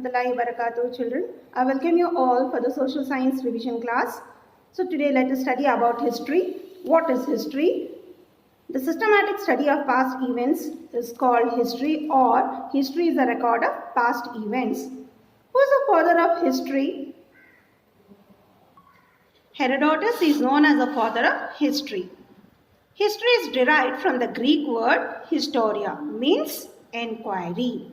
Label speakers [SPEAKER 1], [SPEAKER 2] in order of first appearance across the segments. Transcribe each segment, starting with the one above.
[SPEAKER 1] warahmatullahi wabarakatuh, children. I welcome you all for the social science revision class. So today let us study about history. What is history? The systematic study of past events is called history, or history is a record of past events. Who is the father of history? Herodotus is known as the father of history. History is derived from the Greek word historia, means enquiry.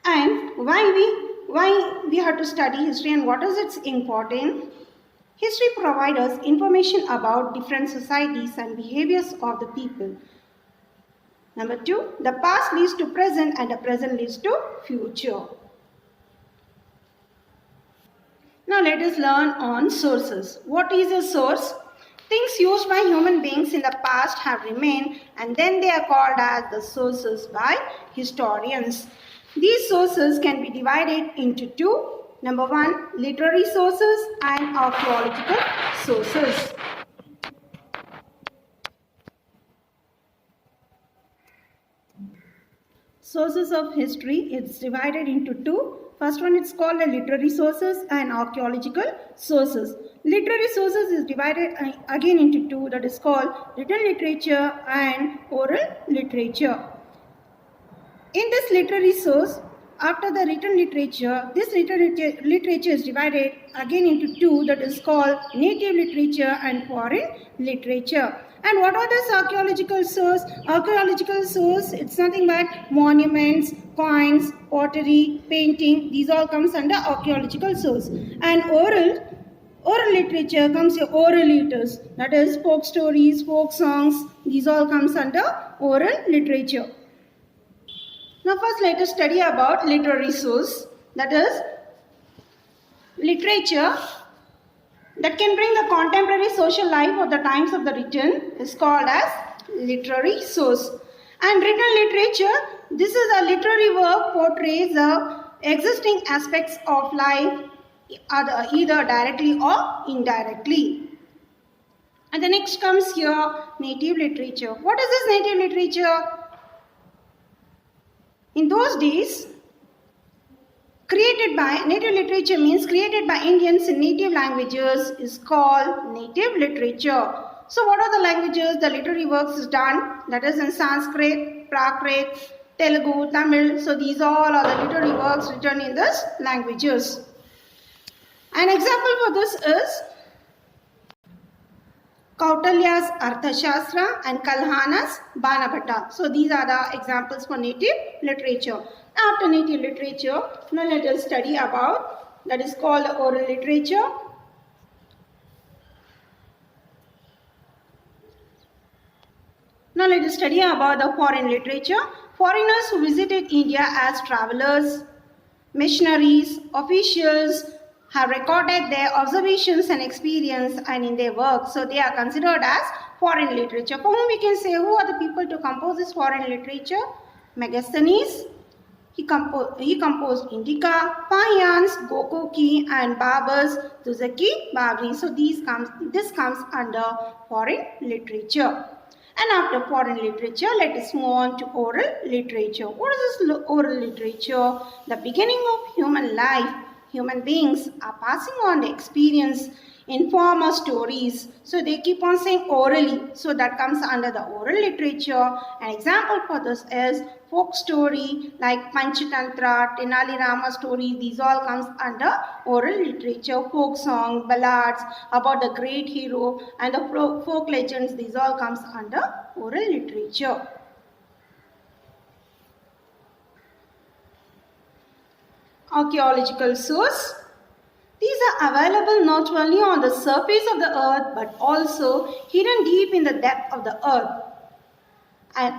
[SPEAKER 1] And why we have to study history and what is its importance? History provides us information about different societies and behaviors of the people. Number 2, the past leads to present and the present leads to future. Now let us learn on sources. What is a source? Things used by human beings in the past have remained and then they are called as the sources by historians. These sources can be divided into two. Number 1, literary sources and archaeological sources. Sources of history, it's divided into two. First one, it's called the literary sources and archaeological sources. Literary sources is divided again into two, that is called written literature and oral literature. In this literary source, after the written literature, this literature is divided again into two, that is called native literature and foreign literature. And what are this archaeological source? Archaeological source, it's nothing but monuments, coins, pottery, painting. These all comes under archaeological source. And oral literature comes your oral letters. That is folk stories, folk songs. These all comes under oral literature. Now first let us study about literary source. That is literature that can bring the contemporary social life of the times of the written is called as literary source. And written literature, this is a literary work portrays the existing aspects of life either directly or indirectly. And the next comes here native literature. What is this native literature? In those days, native literature means created by Indians in native languages is called native literature. So what are the languages the literary works is done? That is in Sanskrit, Prakrit, Telugu, Tamil. So these all are the literary works written in these languages. An example for this is Kautilya's Arthashastra and Kalhana's Banabhatta. So these are the examples for native literature. After native literature, now let us study about that is called oral literature. Now let us study about the foreign literature. Foreigners who visited India as travelers, missionaries, officials have recorded their observations and experience and in their work. So they are considered as foreign literature. For whom we can say, who are the people to compose this foreign literature? Megasthenes. He composed Indica, Payans, Gokoki and Babas, Tuzaki, Babri. So this comes under foreign literature. And after foreign literature, let us move on to oral literature. What is this oral literature? The beginning of human life. Human beings are passing on the experience in form of stories. So they keep on saying orally. So that comes under the oral literature. An example for this is folk story like Panchatantra, Tenali Rama story. These all comes under oral literature. Folk song, ballads about the great hero and the folk legends. These all comes under oral literature. Archaeological source. These are available not only on the surface of the earth but also hidden deep in the depth of the earth. And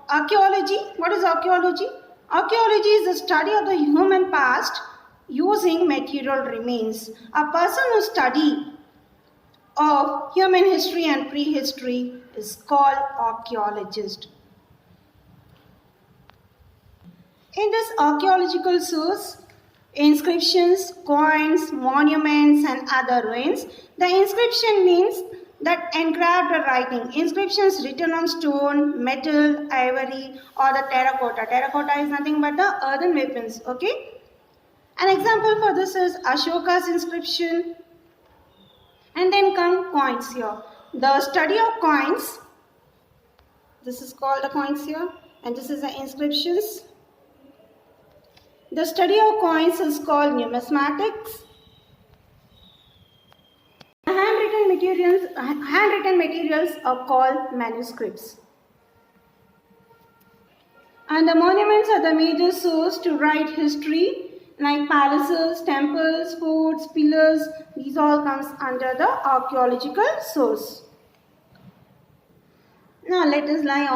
[SPEAKER 1] archaeology, what is archaeology? Archaeology is the study of the human past using material remains. A person who study of human history and prehistory is called archaeologist. In this archaeological source, inscriptions, coins, monuments and other ruins. The inscription means that engraved writing. Inscriptions written on stone, metal, ivory or the terracotta. Terracotta is nothing but the earthen weapons. Okay. An example for this is Ashoka's inscription. And then come coins here. The study of coins, this is called the coins here, and this is the inscriptions. The study of coins is called numismatics. Handwritten materials are called manuscripts. And the monuments are the major source to write history, like palaces, temples, forts, pillars. These all comes under the archaeological source. Now let us learn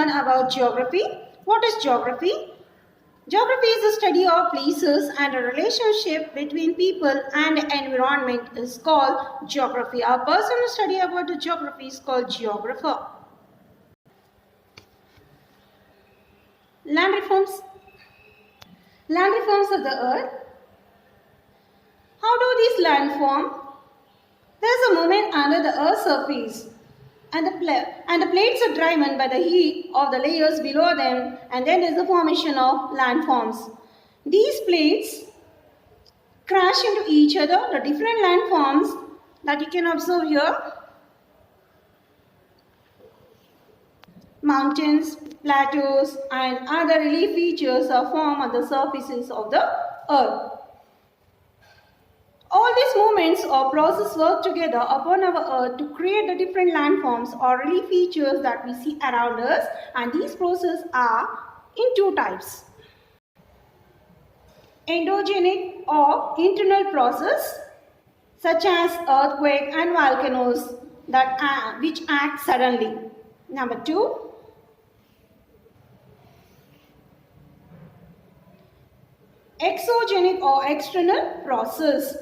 [SPEAKER 1] about geography. What is geography? Geography is the study of places, and a relationship between people and environment is called geography. A person who study about the geography is called geographer. Land reforms of the earth. How do these land form? There is a movement under the earth's surface, and the plates are driven by the heat of the layers below them, and then there is the formation of landforms. These plates crash into each other. The different landforms that you can observe here: mountains, plateaus, and other relief features are formed on the surfaces of the earth. All these movements or processes work together upon our earth to create the different landforms or relief features that we see around us, and these processes are in two types: endogenic or internal process, such as earthquake and volcanoes which act suddenly. Number 2, exogenic or external process,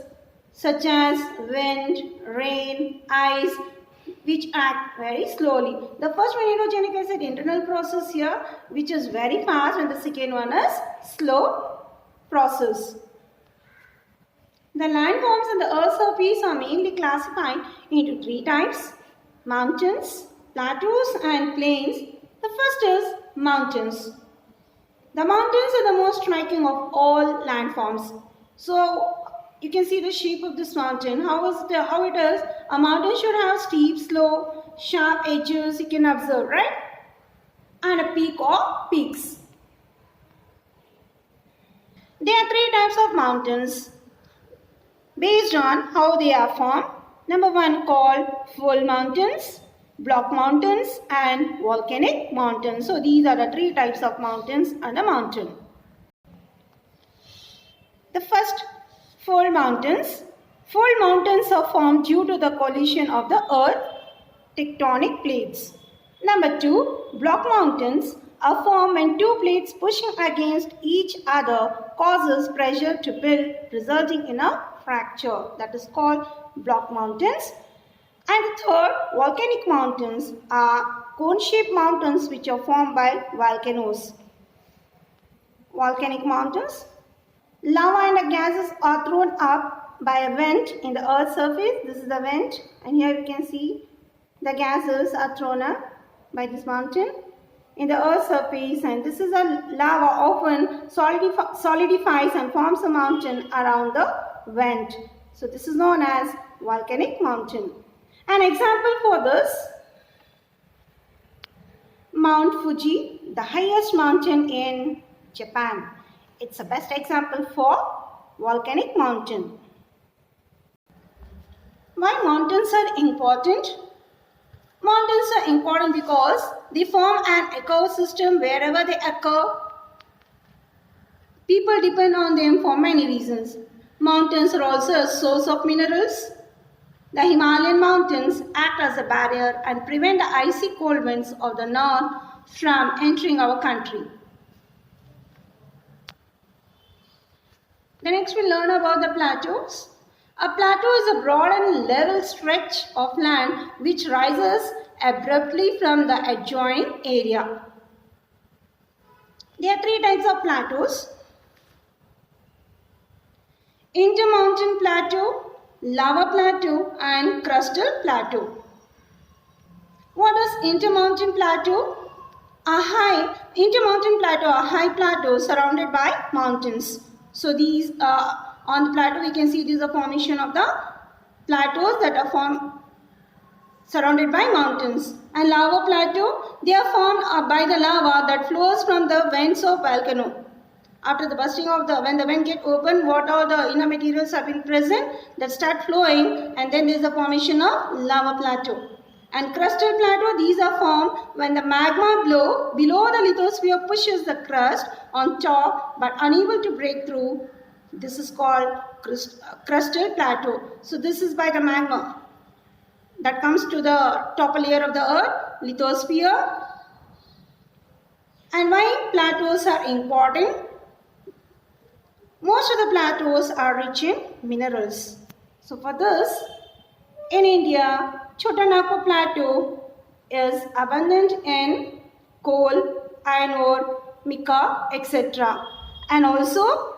[SPEAKER 1] such as wind, rain, ice, which act very slowly. The first one, endogenic, I said internal process here, which is very fast, and the second one is slow process. The landforms on the earth's surface are mainly classified into 3 types: mountains, plateaus, and plains. The first is mountains. The mountains are the most striking of all landforms. So you can see the shape of this mountain. How it is? A mountain should have steep slope, sharp edges, you can observe, right? And a peak or peaks. There are 3 types of mountains based on how they are formed. Number 1, called fold mountains, block mountains, and volcanic mountains. So these are the 3 types of mountains on a mountain. The first, fold mountains. Fold mountains are formed due to the collision of the earth tectonic plates. Number 2, block mountains are formed when 2 plates pushing against each other causes pressure to build, resulting in a fracture. That is called block mountains. And the third, volcanic mountains are cone-shaped mountains which are formed by volcanoes. Volcanic mountains. Lava and the gases are thrown up by a vent in the earth's surface. This is the vent, and here you can see the gases are thrown up by this mountain in the earth's surface, and this is a lava often solidifies and forms a mountain around the vent. So this is known as volcanic mountain. An example for this, Mount Fuji, the highest mountain in Japan. It's the best example for volcanic mountain. Why mountains are important? Mountains are important because they form an ecosystem wherever they occur. People depend on them for many reasons. Mountains are also a source of minerals. The Himalayan mountains act as a barrier and prevent the icy cold winds of the north from entering our country. The next we'll learn about the plateaus. A plateau is a broad and level stretch of land which rises abruptly from the adjoining area. There are 3 types of plateaus: intermountain plateau, lava plateau, and crustal plateau. What is intermountain plateau? A high intermountain plateau, a high plateau surrounded by mountains. So these on the plateau we can see this is a formation of the plateaus that are formed surrounded by mountains. And lava plateau, they are formed by the lava that flows from the vents of volcano. After the bursting of when the vent get open, what all the inner materials have been present that start flowing, and then there is a formation of lava plateau. And crustal plateau, these are formed when the magma below the lithosphere pushes the crust on top but unable to break through. This is called crustal plateau. So this is by the magma that comes to the top layer of the earth, lithosphere. And why plateaus are important? Most of the plateaus are rich in minerals. So for this, in India, Chota Nagpur Plateau is abundant in coal, iron ore, mica, etc. And also,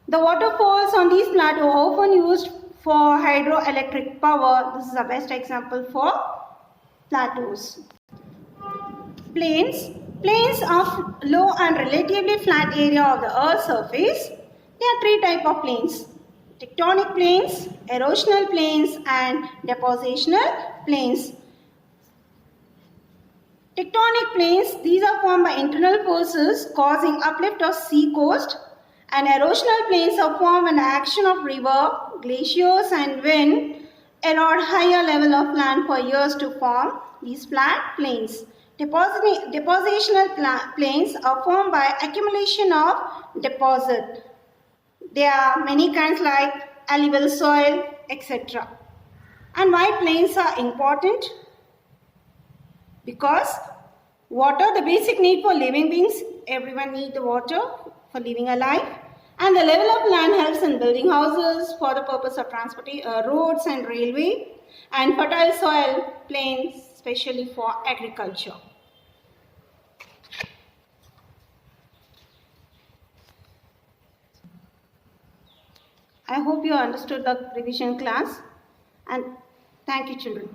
[SPEAKER 1] the waterfalls on these plateaus are often used for hydroelectric power. This is the best example for plateaus. Plains. Plains are low and relatively flat area of the Earth's surface. There are three types of plains: tectonic plains, erosional plains, and depositional plains. Tectonic plains, these are formed by internal forces causing uplift of sea coast, and erosional plains are formed when the action of river, glaciers, and wind erode higher level of land for years to form these flat plains. Depositional plains are formed by accumulation of deposit. There are many kinds like alluvial soil, etc. And why plains are important? Because water, the basic need for living beings, everyone needs the water for living a life. And the level of land helps in building houses for the purpose of transporting roads and railway. And fertile soil, plains, especially for agriculture. I hope you understood the revision class, and thank you, children.